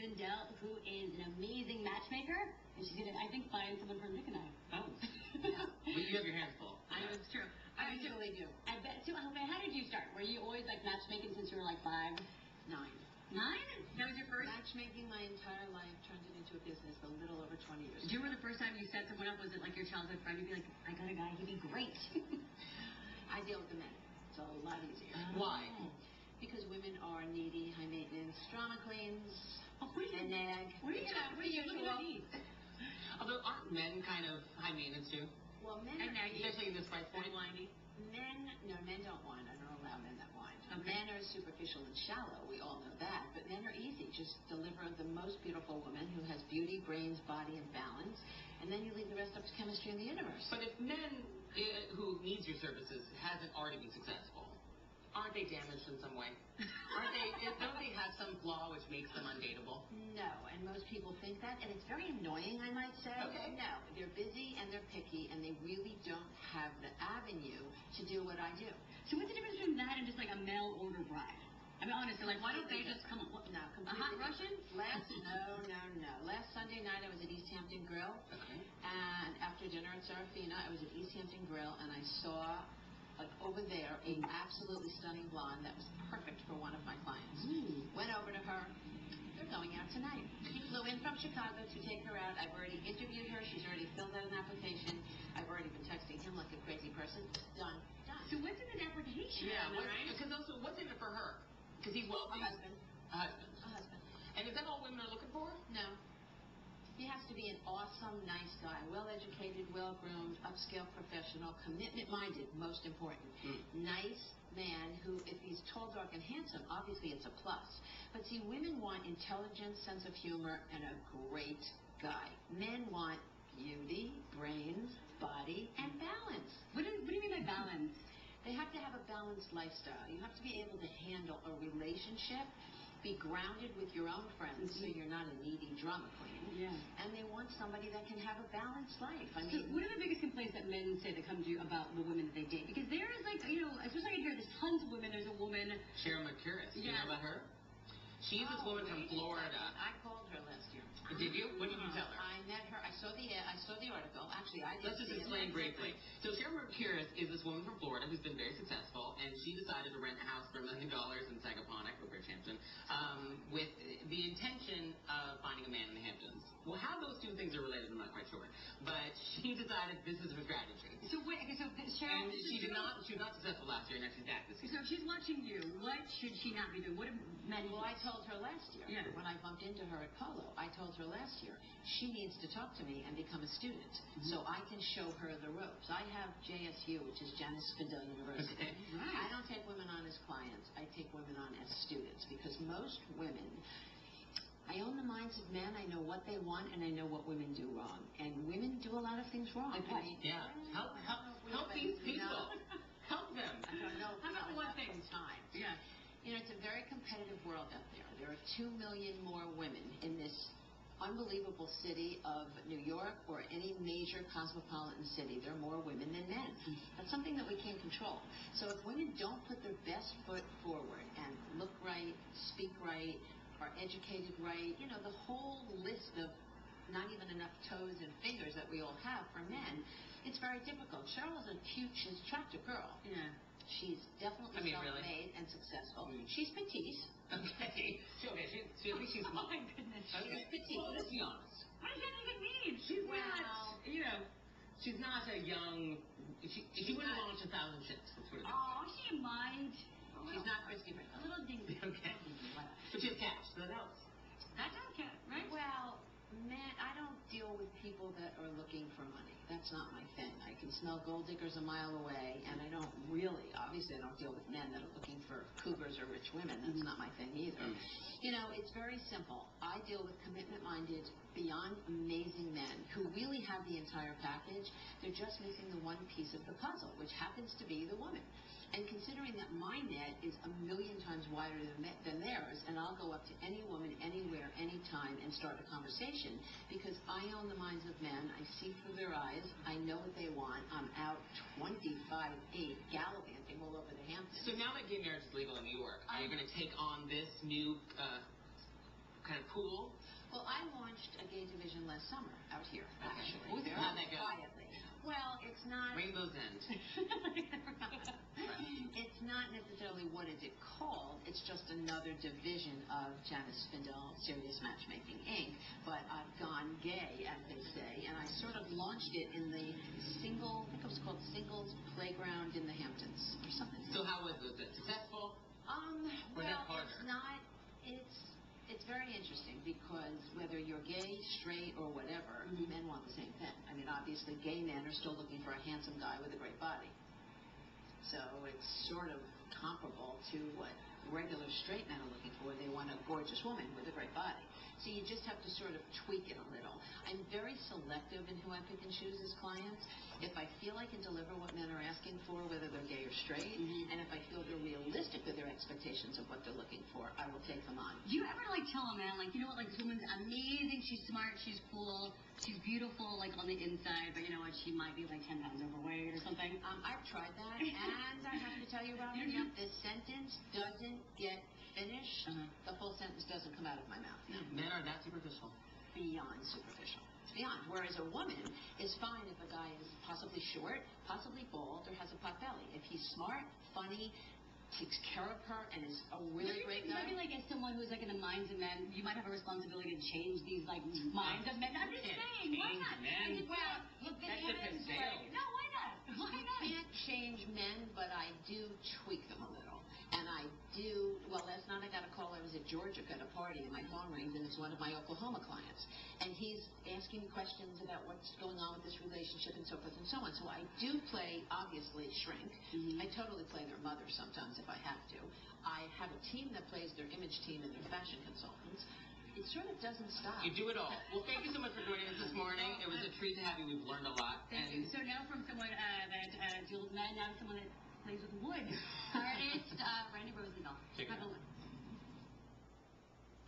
Spindel, who is an amazing matchmaker, and she's going to, I think, find someone for Nick and I. Oh. Yeah. Well, you have your hands full. I know, it's true. I really do. I bet. So, how did you start? Were you always like matchmaking since you were like 5? 9. 9? That was your first? Matchmaking my entire life, turned it into a business a little over 20 years ago. Do you remember the first time you set someone up? Was it like your childhood friend? You'd be like, I got a guy, he'd be great. I deal with the men. It's a lot easier. Why? Because women are needy, high maintenance, drama queens, and nag. What are you usual? Although aren't men kind of high maintenance too? Well, men and are especially in this price point. whiny. Men don't whine. I don't allow men that whine. Okay. Men are superficial and shallow. We all know that. But men are easy. Just deliver the most beautiful woman who has beauty, brains, body, and balance, and then you leave the rest up to chemistry and the universe. But if men who needs your services hasn't already been successful, aren't they damaged in some way? Don't they have some flaw which makes them undateable? No, and most people think that, and it's very annoying, I might say. Okay. No, they're busy and they're picky, and they really don't have the avenue to do what I do. So what's the difference between that and just like a mail order bride? I mean, honestly, like, why don't they just come on? No, A completely. hot Russian? No. Last Sunday night, I was at East Hampton Grill, Okay. and after dinner at Serafina, I was at East Hampton Grill, and I saw, like, over there, a absolutely stunning blonde that was perfect for one of my clients. Went over to her. They're going out tonight. He flew in from Chicago to take her out. I've already interviewed her. She's already filled out an application. I've already been texting him like a crazy person. Done. So what's in an application? Yeah, right? because also, what's in it for her? Because he's wealthy. A husband. A husband. A husband. And is that all women are looking for? No. He has to be an awesome, nice guy, well-educated, well-groomed, upscale professional, commitment-minded, most important. Nice man who, if he's tall, dark, and handsome, obviously it's a plus. But see, women want intelligence, sense of humor, and a great guy. Men want beauty, brains, body, and balance. What do you mean by balance? They have to have a balanced lifestyle. You have to be able to handle a relationship, be grounded with your own friends, so you're not a needy drama queen. Yeah. And they want somebody that can have a balanced life. I So mean, what are the biggest complaints that men say that come to you about the women that they date? Because there is like, especially in here, there's tons of women. There's a woman. Sharon McCurris. Do you know about her? She's this woman from Florida. I called her last year. Did you? What did you tell her? I met her. I saw the article. Actually, I did. Let's just explain briefly. So Sharon McCurris is this woman from Florida who's been very successful, and she decided to rent a house for $1 million in Sagaponic, or Hampton, with the intention of finding a man in the Hamptons. Well, how those two things are related, I'm not quite sure. But she decided this is her strategy. So wait, okay, so Cheryl, And she was not successful last year, and now she's back this year. So if she's watching you, what should she not be doing? What do men? Well, I told her last year, when I bumped into her at Polo, I told her last year, she needs to talk to me and become a student so I can show her the ropes. I have JSU, which is Janis Spindel University. Okay. Right. I don't take women on as clients. I take women on as students because most women, I own the minds of men. I know what they want, and I know what women do wrong. And women do a lot of things wrong. Like what? Yeah. Help these people. Help them. I don't know. How about one thing? Time. Yeah. You know, it's a very competitive world out there. There are 2 million more women in this unbelievable city of New York or any major cosmopolitan city. There are more women than men. That's something that we can't control. So if women don't put their best foot forward and look right, speak right, are educated right, the whole list of not even enough toes and fingers that we all have for men, it's very difficult. Cheryl is a cute, she's an attractive girl. Yeah. She's definitely self-made really? and successful. She's petite. Okay. She's Oh my goodness. She's petite. Well, let's be honest. What does that even mean? She's not, She's not a young. She wouldn't launch 1,000 ships. Let's put it that way. Oh, she might. She's not Christy A Brinkley. little dingy. Okay. But she has cash, so that helps. That's okay, right? Well, man, I don't deal with people that are looking for money. That's not my thing. I can smell gold diggers a mile away, and I don't really, obviously I don't deal with men that are looking for cougars or rich women. That's not my thing either. It's very simple. I deal with commitment-minded, beyond amazing men who really have the entire package. They're just missing the one piece of the puzzle, which happens to be the woman. And considering that my net is 1,000,000 times wider than theirs, and I'll go up to any woman, anywhere, anytime, and start a conversation, because I own the minds of men, I see through their eyes, I know what they want, I'm out 25/8 gallivanting all over the Hamptons. So now that gay marriage is legal in New York, are you going to take on this new kind of cool? Well, I launched a gay division last summer out here, actually. Okay. Very How'd that go? quietly. Well, it's not... Rainbow's End. It's not necessarily what is it called. It's just another division of Janis Spindel, Serious Matchmaking, Inc. But I've gone gay, as they say, and I sort of launched it in the single, I think it was called Singles Playground in the Hamptons, or something. So how was it? Was it successful? Or Well, harder? it's not. It's very interesting because whether you're gay, straight, or whatever, men want the same thing. I mean, obviously, gay men are still looking for a handsome guy with a great body. So it's sort of comparable to what regular straight men are looking for. They want a gorgeous woman with a great body. So you just have to sort of tweak it a little. I'm very selective in who I pick and choose as clients. If I feel I can deliver what men are asking for, whether they're gay or straight, and if I feel they're realistic with their expectations of what they're looking for, I will take them on. Do you ever tell a man, you know what, this woman's amazing, she's smart, she's cool, she's beautiful, on the inside, but you know what, she might be 10 pounds overweight or something? I've tried that, and I have to tell you, Robin, if the sentence doesn't get finished, the full sentence doesn't come out of my mouth. Men are that superficial. Beyond superficial. Beyond. Whereas a woman is fine if a guy is possibly short, possibly bald, or has a pot belly. If he's smart, funny, takes care of her, and is a really great guy. Maybe as someone who's in the minds of men, you might have a responsibility to change these minds of men. I'm just saying, why not? Well, look, that's different sales. No, why not? Why not? I can't change men, but I do tweak them a little. And I do, last night I got a call. I was at Georgia at a party, and my phone rings, and it's one of my Oklahoma clients. And he's asking me questions about what's going on with this relationship and so forth and so on. So I do play, obviously, shrink. I totally play their mother sometimes if I have to. I have a team that plays their image team and their fashion consultants. It sort of doesn't stop. You do it all. Well, thank you so much for joining us this morning. It was a treat to have you. We've learned a lot. Thank you. So now from someone that deals with men, now someone that plays with wood. Artist,